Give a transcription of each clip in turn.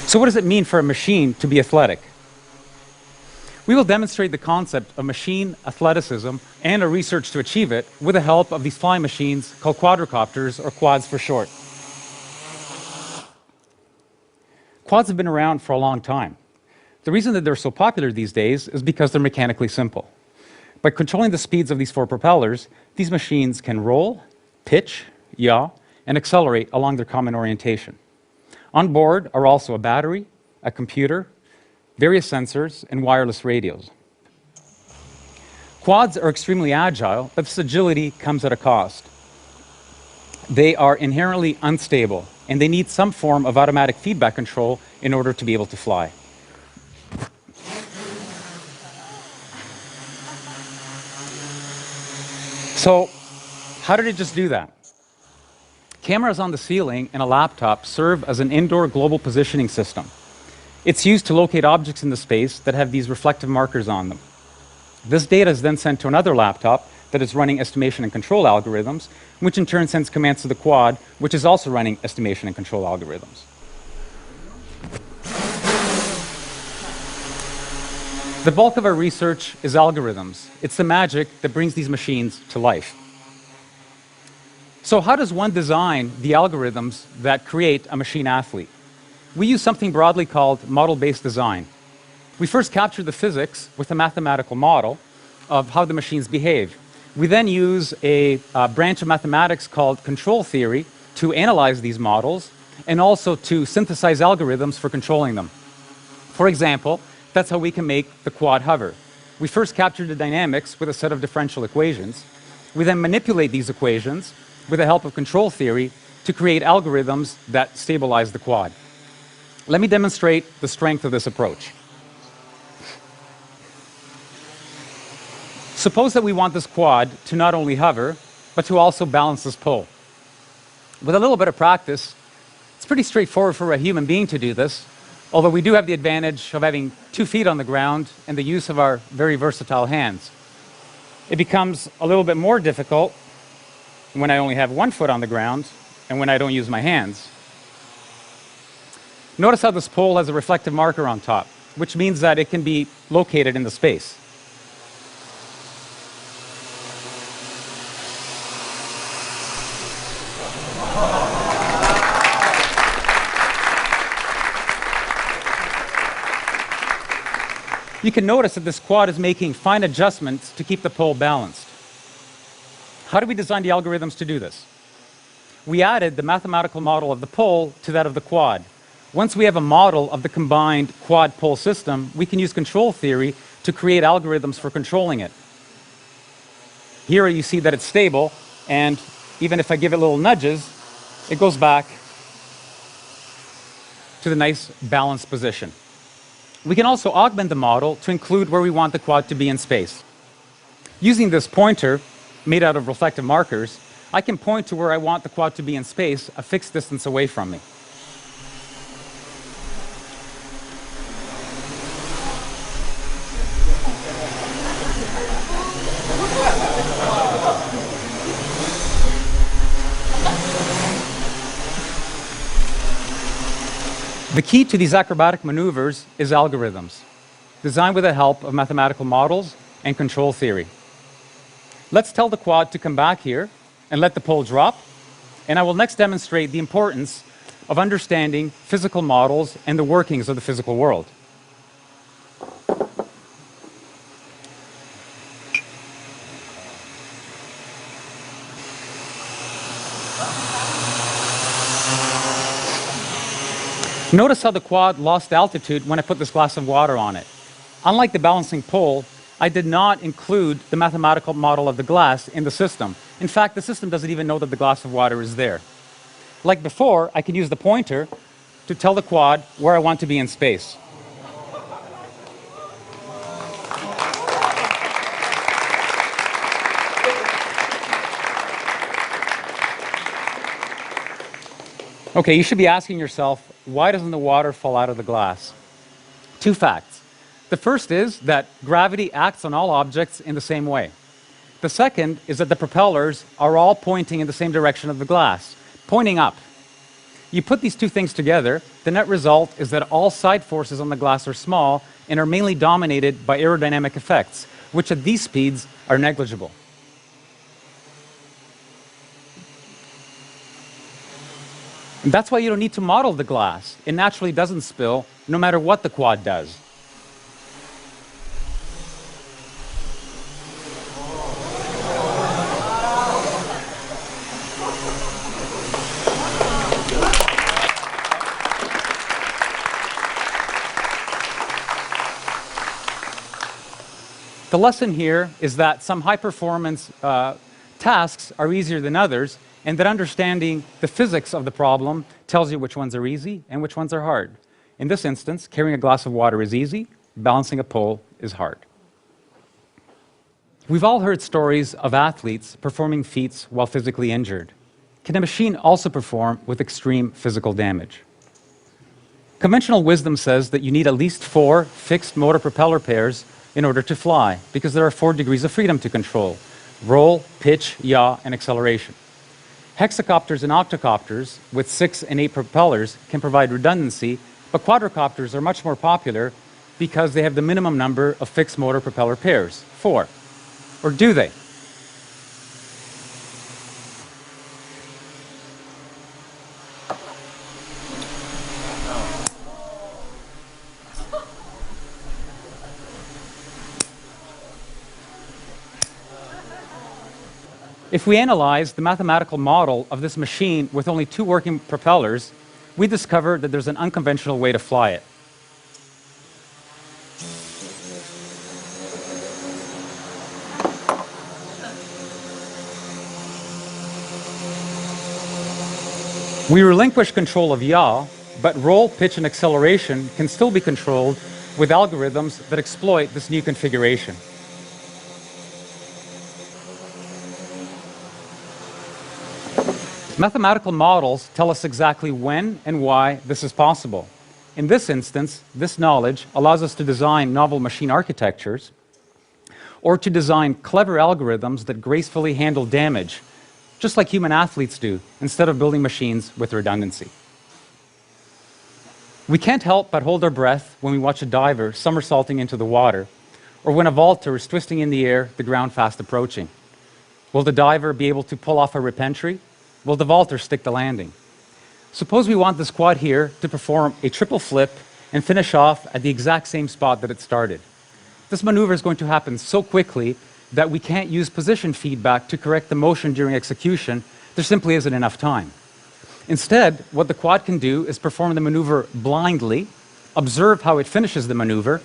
So what does it mean for a machine to be athletic? We will demonstrate the concept of machine athleticism and our research to achieve it with the help of these flying machines called quadricopters, or quads for short. Quads have been around for a long time. The reason that they're so popular these days is because they're mechanically simple. By controlling the speeds of these four propellers, these machines can roll, pitch, yaw, and accelerate along their common orientation. On board are also a battery, a computer, various sensors, and wireless radios. Quads are extremely agile, but this agility comes at a cost. They are inherently unstable, and they need some form of automatic feedback control in order to be able to fly. So, how did it just do that? Cameras on the ceiling and a laptop serve as an indoor global positioning system. It's used to locate objects in the space that have these reflective markers on them. This data is then sent to another laptop that is running estimation and control algorithms, which in turn sends commands to the quad, which is also running estimation and control algorithms. The bulk of our research is algorithms. It's the magic that brings these machines to life. So how does one design the algorithms that create a machine athlete? We use something broadly called model-based design. We first capture the physics with a mathematical model of how the machines behave. We then use a branch of mathematics called control theory to analyze these models and also to synthesize algorithms for controlling them. For example, that's how we can make the quad hover. We first capture the dynamics with a set of differential equations. We then manipulate these equations with the help of control theory to create algorithms that stabilize the quad. Let me demonstrate the strength of this approach. Suppose that we want this quad to not only hover, but to also balance this pole. With a little bit of practice, it's pretty straightforward for a human being to do this, although we do have the advantage of having 2 feet on the ground and the use of our very versatile hands. It becomes a little bit more difficult when I only have 1 foot on the ground and when I don't use my hands. Notice how this pole has a reflective marker on top, which means that it can be located in the space. You can notice that this quad is making fine adjustments to keep the pole balanced. How do we design the algorithms to do this? We added the mathematical model of the pole to that of the quad. Once we have a model of the combined quad-pole system, we can use control theory to create algorithms for controlling it. Here you see that it's stable, and even if I give it little nudges, it goes back to the nice balanced position. We can also augment the model to include where we want the quad to be in space. Using this pointer, made out of reflective markers, I can point to where I want the quad to be in space, a fixed distance away from me. The key to these acrobatic maneuvers is algorithms, designed with the help of mathematical models and control theory. Let's tell the quad to come back here and let the pole drop, and I will next demonstrate the importance of understanding physical models and the workings of the physical world. Notice how the quad lost altitude when I put this glass of water on it. Unlike the balancing pole, I did not include the mathematical model of the glass in the system. In fact, the system doesn't even know that the glass of water is there. Like before, I can use the pointer to tell the quad where I want to be in space. Okay, you should be asking yourself, why doesn't the water fall out of the glass? 2 facts. The first is that gravity acts on all objects in the same way. The second is that the propellers are all pointing in the same direction of the glass, pointing up. You put these two things together, the net result is that all side forces on the glass are small and are mainly dominated by aerodynamic effects, which at these speeds are negligible. And that's why you don't need to model the glass. It naturally doesn't spill, no matter what the quad does. The lesson here is that some high-performance tasks are easier than others, and that understanding the physics of the problem tells you which ones are easy and which ones are hard. In this instance, carrying a glass of water is easy, balancing a pole is hard. We've all heard stories of athletes performing feats while physically injured. Can a machine also perform with extreme physical damage? Conventional wisdom says that you need at least 4 fixed motor propeller pairs in order to fly, because there are 4 degrees of freedom to control: roll, pitch, yaw, and acceleration. Hexacopters and octocopters with 6 and 8 propellers can provide redundancy, but quadrocopters are much more popular because they have the minimum number of fixed motor propeller pairs, 4. Or do they? If we analyze the mathematical model of this machine with only 2 working propellers, we discover that there's an unconventional way to fly it. We relinquish control of yaw, but roll, pitch, and acceleration can still be controlled with algorithms that exploit this new configuration. Mathematical models tell us exactly when and why this is possible. In this instance, this knowledge allows us to design novel machine architectures or to design clever algorithms that gracefully handle damage, just like human athletes do, instead of building machines with redundancy. We can't help but hold our breath when we watch a diver somersaulting into the water, or when a vaulter is twisting in the air, the ground fast approaching. Will the diver be able to pull off a rip entry? Will the vaulter stick the landing? Suppose we want this quad here to perform a triple flip and finish off at the exact same spot that it started. This maneuver is going to happen so quickly that we can't use position feedback to correct the motion during execution. There simply isn't enough time. Instead, what the quad can do is perform the maneuver blindly, observe how it finishes the maneuver,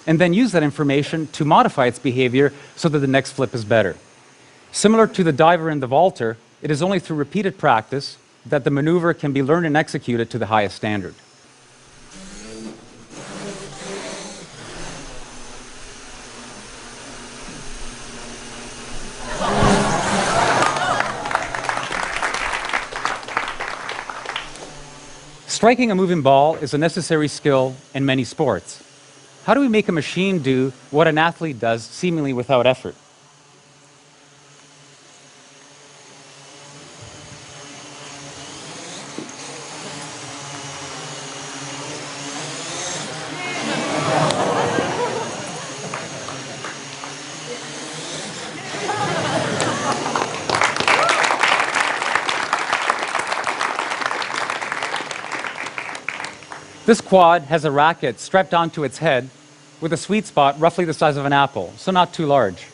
and then use that information to modify its behavior so that the next flip is better. Similar to the diver and the vaulter, it is only through repeated practice that the maneuver can be learned and executed to the highest standard. Striking a moving ball is a necessary skill in many sports. How do we make a machine do what an athlete does seemingly without effort? This quad has a racket strapped onto its head with a sweet spot roughly the size of an apple, so not too large.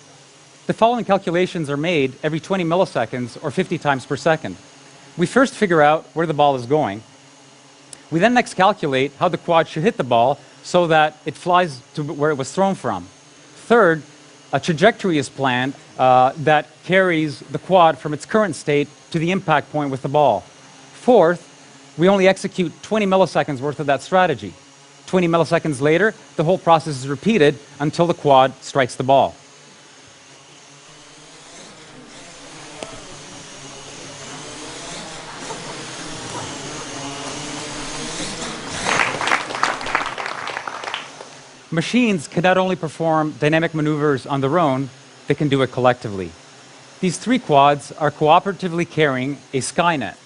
The following calculations are made every 20 milliseconds or 50 times per second. We first figure out where the ball is going. We then next calculate how the quad should hit the ball so that it flies to where it was thrown from. Third, a trajectory is planned that carries the quad from its current state to the impact point with the ball. Fourth, we only execute 20 milliseconds worth of that strategy. 20 milliseconds later, the whole process is repeated until the quad strikes the ball. Machines can not only perform dynamic maneuvers on their own, they can do it collectively. These 3 quads are cooperatively carrying a Skynet.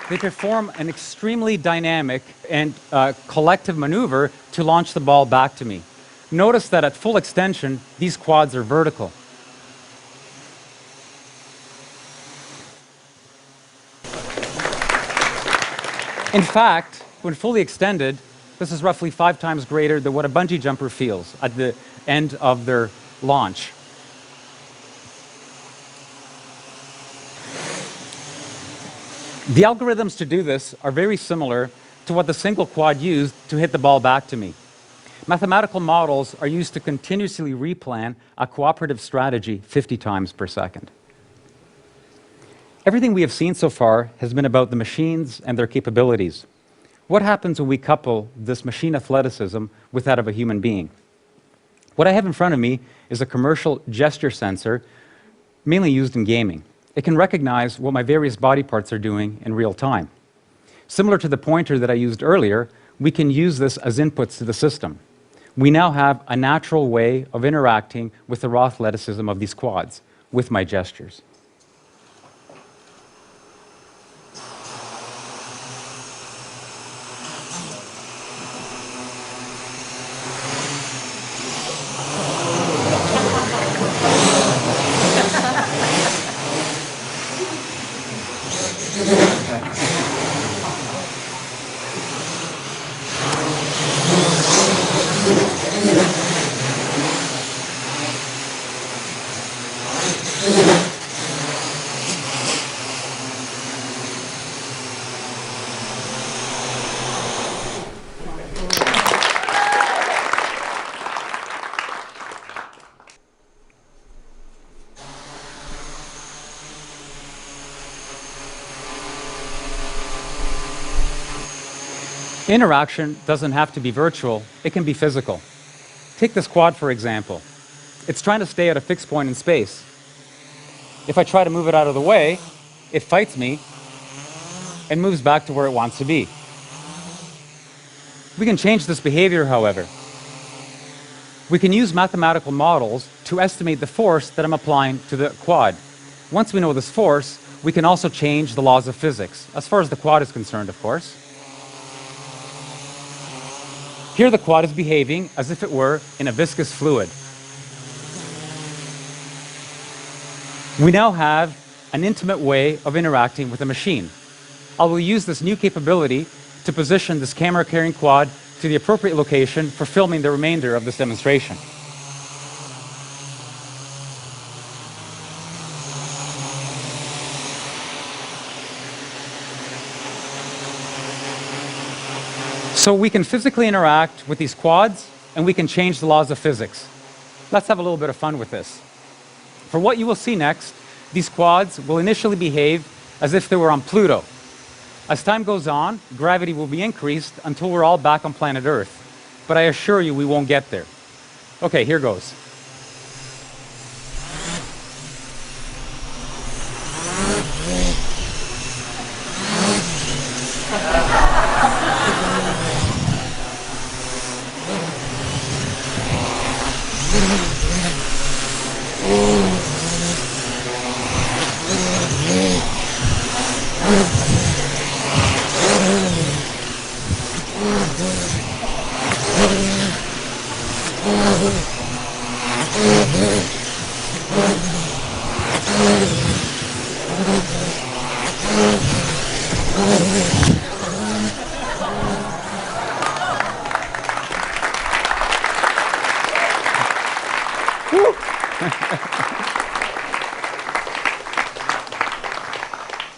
They perform an extremely dynamic and collective maneuver to launch the ball back to me. Notice that at full extension, these quads are vertical. In fact, when fully extended, this is roughly 5 times greater than what a bungee jumper feels at the end of their launch. The algorithms to do this are very similar to what the single quad used to hit the ball back to me. Mathematical models are used to continuously replan a cooperative strategy 50 times per second. Everything we have seen so far has been about the machines and their capabilities. What happens when we couple this machine athleticism with that of a human being? What I have in front of me is a commercial gesture sensor, mainly used in gaming. It can recognize what my various body parts are doing in real time. Similar to the pointer that I used earlier, we can use this as inputs to the system. We now have a natural way of interacting with the raw athleticism of these quads with my gestures. Interaction doesn't have to be virtual, it can be physical. Take this quad, for example. It's trying to stay at a fixed point in space. If I try to move it out of the way, it fights me and moves back to where it wants to be. We can change this behavior, however. We can use mathematical models to estimate the force that I'm applying to the quad. Once we know this force, we can also change the laws of physics, as far as the quad is concerned, of course. Here the quad is behaving as if it were in a viscous fluid. We now have an intimate way of interacting with a machine. I will use this new capability to position this camera-carrying quad to the appropriate location for filming the remainder of this demonstration. So we can physically interact with these quads, and we can change the laws of physics. Let's have a little bit of fun with this. For what you will see next, these quads will initially behave as if they were on Pluto. As time goes on, gravity will be increased until we're all back on planet Earth. But I assure you we won't get there. Okay, here goes.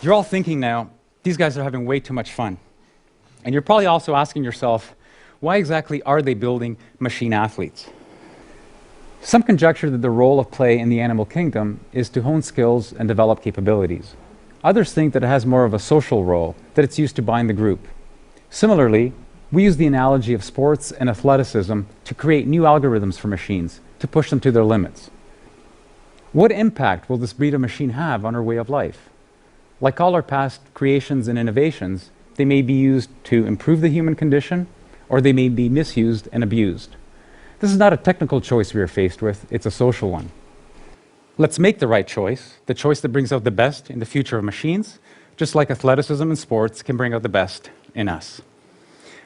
You're all thinking now, these guys are having way too much fun. And you're probably also asking yourself, why exactly are they building machine athletes? Some conjecture that the role of play in the animal kingdom is to hone skills and develop capabilities. Others think that it has more of a social role, that it's used to bind the group. Similarly, we use the analogy of sports and athleticism to create new algorithms for machines, to push them to their limits. What impact will this breed of machine have on our way of life? Like all our past creations and innovations, they may be used to improve the human condition, or they may be misused and abused. This is not a technical choice we are faced with, it's a social one. Let's make the right choice, the choice that brings out the best in the future of machines, just like athleticism and sports can bring out the best in us.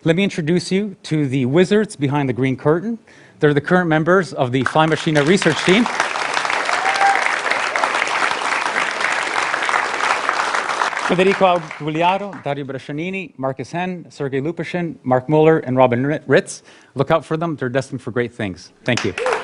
Let me introduce you to the wizards behind the green curtain. They're the current members of the Fly Machina research team. Federico Gugliaro, Dario Brascianini, Marcus Henn, Sergei Lupashin, Mark Muller, and Robin Ritz. Look out for them. They're destined for great things. Thank you.